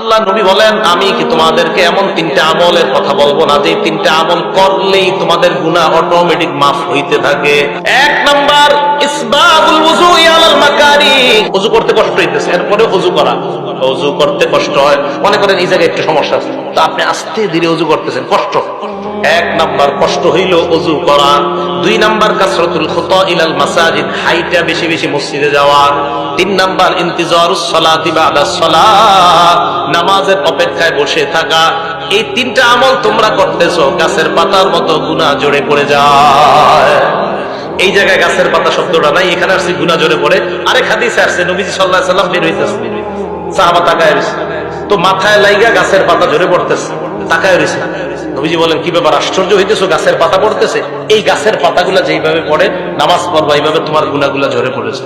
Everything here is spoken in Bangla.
আল্লাহ নবী বলেন, আমি কি তোমাদেরকে এমন তিনটা আমলের কথা বলবো না যে তিনটা আমল করলেই তোমাদের গুনাহ অটোমেটিক মাফ হইতে থাকে? এক নাম্বার, ইসবাগুল ওযুই আলাল মাকারি। ওযু করতে কষ্ট হইতেছে, এরপরে ওযু করা। ওযু করতে কষ্ট হয়, মনে করেন এই জায়গায় একটু সমস্যা আছে, তো আপনি আস্তে ধীরে ওযু করতেছেন, কষ্ট। এক নাম্বার কষ্ট হইল ওযু করা। দুই নাম্বার কাসরাতুল খুতা ইলাল মাসাজিদ, হাইটা বেশি বেশি মসজিদে যাওয়া। তিন নাম্বার ইন্তিজারুস সালাতি বাদাস সালাত, নামাজের অপেক্ষায় বসে থাকা। এই তিনটা আমল তোমরা করতেছো, গাছের পাতার মতো গুনাহ জড়ে পড়ে যায়। এই জায়গায় গাছের পাতা শব্দটা নাই, এখানে আসছে গুনাহ জড়ে পড়ে। আরেক হাদিসে আসছে নবীজি সাল্লাল্লাহু আলাইহি ওয়াসাল্লাম বের হইতেছে, সাহাবা তাকায় রইছে, তো মাথায় লাইগা গাছের পাতা ঝরে পড়তেছে, তাকায় রইছে। নবীজি বলেন, কি ব্যাপার, আশ্চর্য হইতেছো, গাছের পাতা পড়তেছে? এই গাছের পাতাগুলা যেইভাবে পড়ে নামাজ পড়বা, এইভাবে তোমার গুনাহগুলা ঝরে পড়েছে।